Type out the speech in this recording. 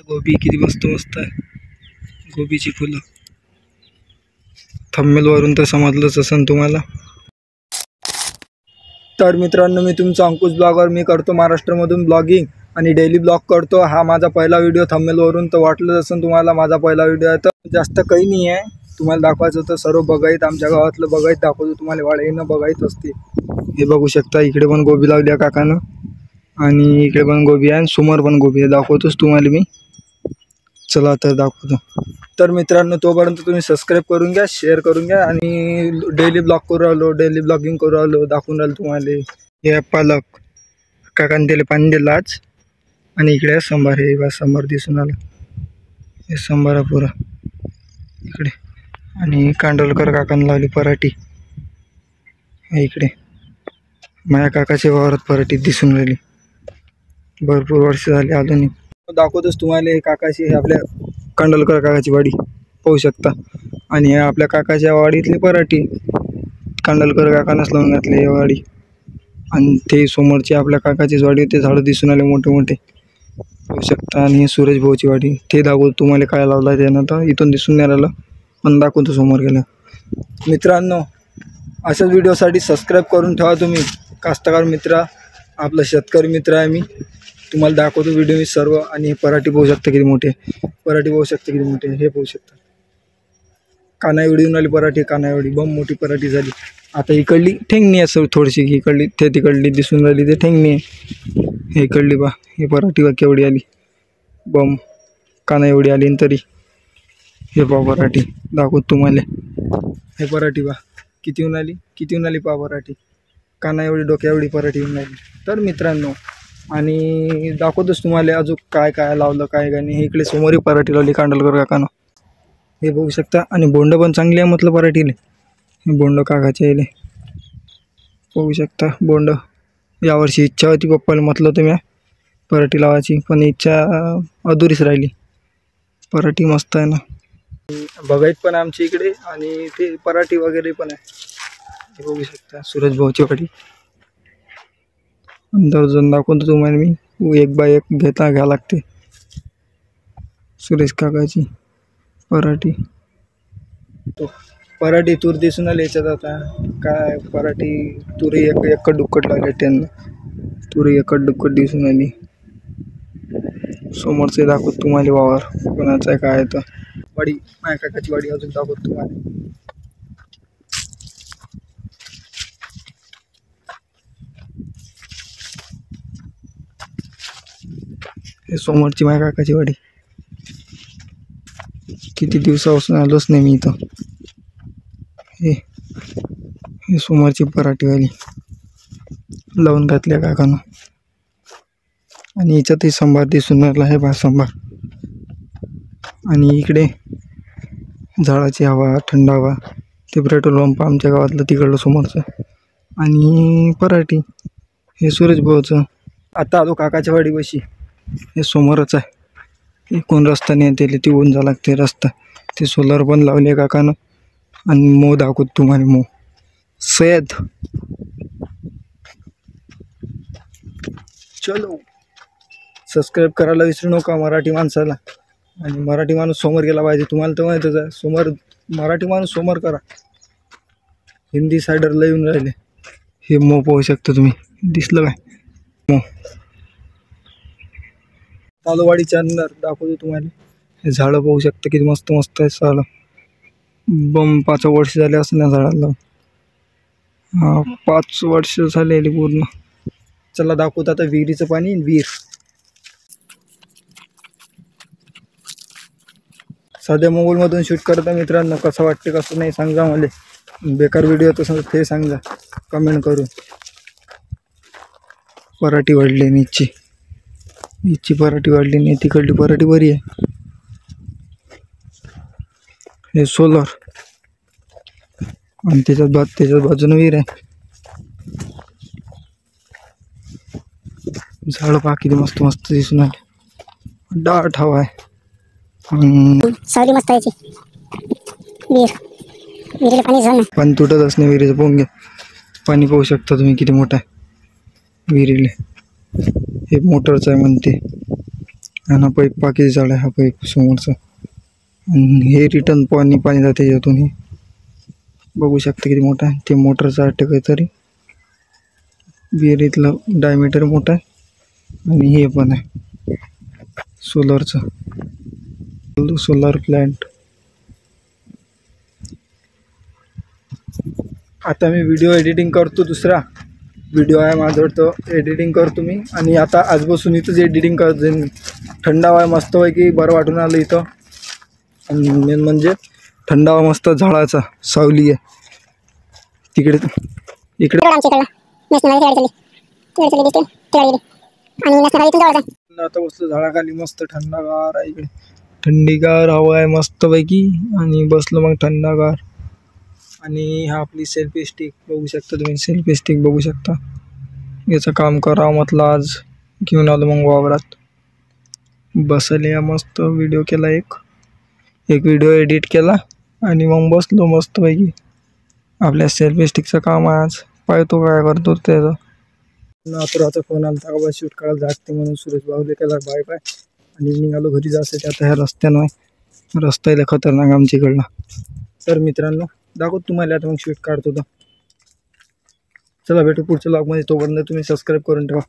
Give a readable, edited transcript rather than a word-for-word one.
गोबी किती मस्त मस्त आहे. गोबीची फुलं थंबनेल वरून तर समजलंच असेल तुम्हाला. तर मित्रांनो, मी तुमचा अंकुश ब्लॉगर. मी करतो महाराष्ट्रामधून ब्लॉगिंग आणि डेली ब्लॉग करतो. हा माझा पहिला व्हिडिओ थंबनेल वरून तर वाटलंच असेल तुम्हाला माझा पहिला व्हिडिओ आहे. तर जास्त काही नाही आहे, तुम्हाला दाखवायचं होतं सर्व बघायत. आमच्या गावातलं बघायत दाखवतो तुम्हाला. वाळेनं बघायत असते. हे बघू शकता, इकडे पण गोबी लावली आहे काकानं आणि इकडे पण गोबी आहे आणि समोर पण गोबी आहे. दाखवतोच तुम्हाला मी. चला तर दाखवतो. तर मित्रांनो, तोपर्यंत तुम्ही सबस्क्राईब करून घ्या, शेअर करून घ्या. आणि डेली ब्लॉग करू राहिलो, डेली ब्लॉगिंग करू राहिलो, दाखवून राहिलो तुम्हाला. हे पालक काकाने त्याला पाणी दिलं आज. आणि इकडे सांबार. हे बा सांबार दिसून आलं. हे सांबार पुरा इकडे. आणि कांडोलकर काकाने लावली पराठी. इकडे माझ्या काकाच्या वावरात पराठी दिसून राहिली. भरपूर वर्ष झाली आलो नाही. दाखवतोच तुम्हाला. हे काकाची, हे आपल्या कांडोलकर काकाची वाडी पाहू शकता. आणि हे आपल्या काकाच्या वाडीतली पराठी कांडोलकर काकानंच लावून घातली ही वाडी. आणि ते समोरची आपल्या काकाचीच वाडी. ते झाडं दिसून आले मोठे मोठे पाहू शकता. आणि हे सूरज भाऊची वाडी. ते दाखवतो तुम्हाला काय लावलं त्यानं. तर इथून दिसून नाही राहिलं पण दाखवतो समोर गेलं. मित्रांनो, अशाच व्हिडिओसाठी सबस्क्राईब करून ठेवा तुम्ही. कास्तकार मित्र, आपला शेतकरी मित्र आहे मी. तुम्हाला दाखवतो व्हिडिओ मी सर्व. आणि हे पराठी पाहू शकता किती मोठे. पराठी पाहू शकता किती मोठे. हे पाहू शकता काना एवढी येऊन आली पराठी. काना एवढी बम मोठी पराठी झाली. आता इकडली ठेंगणी आहे सर थोडीशी. इकडली ते तिकडली दिसून राहिली ते ठेंगणी आहे. हे इकडली बा, हे पराठी बा केवढी आली. बम काना एवढी आली तरी. हे पा पराठी दाखवतो तुम्हाला. हे पराठी बा किती येऊन आली, किती येऊन आली पा पराठी. काना एवढी, डोक्या एवढी पराठी येऊन आली. तर मित्रांनो, आणि दाखवतोच तुम्हाला अजून काय काय लावलं काय काय नाही. हे इकडे समोरही पराठी लावली कांडोलकर काकानं. हे बघू शकता. आणि बोंड पण चांगली आहे म्हटलं पराठीले. हे बोंड काकाचे येले पाहू शकता. बोंड यावर्षी इच्छा होती पप्पाला म्हटलं होतं मी पराठी लावायची, पण इच्छा अधुरीच राहिली. पराठी मस्त आहे ना. बघायत पण आमच्या इकडे. आणि ते पराठी वगैरे पण आहे. हे बघू शकता सूरज भाऊची वाडी. अंदर जाऊन दाखवतो तुम्हाला मी. एक बाय एक घ्या लागते. सुरेश काकाची पराठी. पराठी तूर दिसून आली याच्यात. आता काय पराठी तुरी एकट दुक्कट लागले त्यांना. तुरी एकट दुक्कट दिसून आली. समोरचे दाखवतो तुम्हाला वावर कोणाचा आहे काय आहे. तर वाडी माझ्या काकाची वाडी अजून दाखवतो तुम्हाला. हे समोरची माझ्या काकाची वाडी. किती दिवसापासून आलोच नाही मी इथं. हे समोरची पराठीवाली लावून घातल्या काकानं. आणि याच्यातही सांबार दिसून राहिला आहे बा सांबार. आणि इकडे झाडाची हवा, थंड हवा. ते पेट्रोल पंप आमच्या गावातलं तिकडलं समोरचं. आणि पराठी हे सूरज भाऊचं. आता आलो काकाच्या वाडीपाशी. हे समोरच आहे. हे कोण रस्ता नाही त्याला तिवून जा लागते रस्ता. ते सोलर पण लावले काकानं. आणि मो दाखवतो तुम्हाला. मो सय्यद. चलो सबस्क्राईब करायला विसरू नका मराठी माणसाला. आणि मराठी माणूस समोर गेला पाहिजे. तुम्हाला तर माहीतच आहे. समोर मराठी माणूस समोर करा. हिंदी सायडरला येऊन राहिले. हे मो पाहू शकता तुम्ही. दिसलं काय मो. तालोवाडीच्या अंदर दाखवतो तुम्हाला. हे झाडं पाहू शकता किती मस्त मस्त आहे. झाडं बम 5 वर्ष झाले असं ना झाडाला. 5 वर्ष झालेली पूर्ण. चला दाखवतो आता विहिरीचं पाणी. विहीर सध्या मोबाईलमधून शूट करता. मित्रांनो कसं वाटते कसं नाही सांगा मला. बेकार व्हिडिओ तसं ते सांगा कमेंट करून. पराठी वाढली नीची. हिची पराठी वाढली नाही. तिकडली पराठी बरी आहे. हे सोलर. आणि त्याच्याच बाजूने विहीर आहे. झाड पहा किती मस्त मस्त दिसून आले. दाट हवा आहे. सावली मस्त यायची. विहिरीला पाणी झालं. पाणी तुटतच नाही विहिरीचं. पाहून घ्या पाणी पाहू शकता तुम्ही किती मोठं आहे विहिरीले. हे मोटरचं आहे म्हणते. आणि हा पाईप बाकीचं झाड आहे, हा पाईप समोरचा. आणि हे रिटर्न पाणी जाते यातून. हे बघू शकता किती मोठा आहे. ते मोटरचा अटॅक काहीतरी विहिरीतलं डायमीटर मोठा आहे. आणि हे पण आहे सोलरचं, सोलर प्लॅन्ट. आता मी व्हिडिओ एडिटिंग करतो, दुसरा व्हिडिओ आहे माझं, तो एडिटिंग करतो मी. आणि आता आजपासून इथंच एडिटिंग करतो मी. थंडावा आहे मस्तपैकी, बरं वाटून आलं इथं. आणि मेन म्हणजे थंडावा मस्त, झाडाचा सावली आहे तिकडे. इकडे आता बसलो झाडाखाली, मस्त थंडागार आहे इकडे, थंडीगार हवा आहे मस्तपैकी. आणि बसलो मग थंडागार. आणि हा आपली सेल्फी स्टिक बघू शकता तुम्ही, सेल्फी स्टिक बघू शकता. याचं काम करावं म्हटलं आज, घेऊन आलो मग वावरात. बसले मस्त, व्हिडिओ केला, एक व्हिडिओ एडिट केला आणि मग बसलो मस्तपैकी. आपल्या सेल्फी स्टिकचं काम आहे आज, पाहतो काय करतो त्याचं. नातुराचा फोन आला का बा, शूट करायला जागते म्हणून सुरेश भाऊले केला बाय बाय. आणि निघालो घरी जायचं. आता ह्या रस्त्यानं, रस्ता आहे खतरनाक आमच्याकडला. तर मित्रांनो दाखवतो तुम्हाला आता मग शूट काढतो तर. चला भेटू पुढच्या ब्लॉगमध्ये, तोपर्यंत तुम्ही सबस्क्राईब करून ठेवा.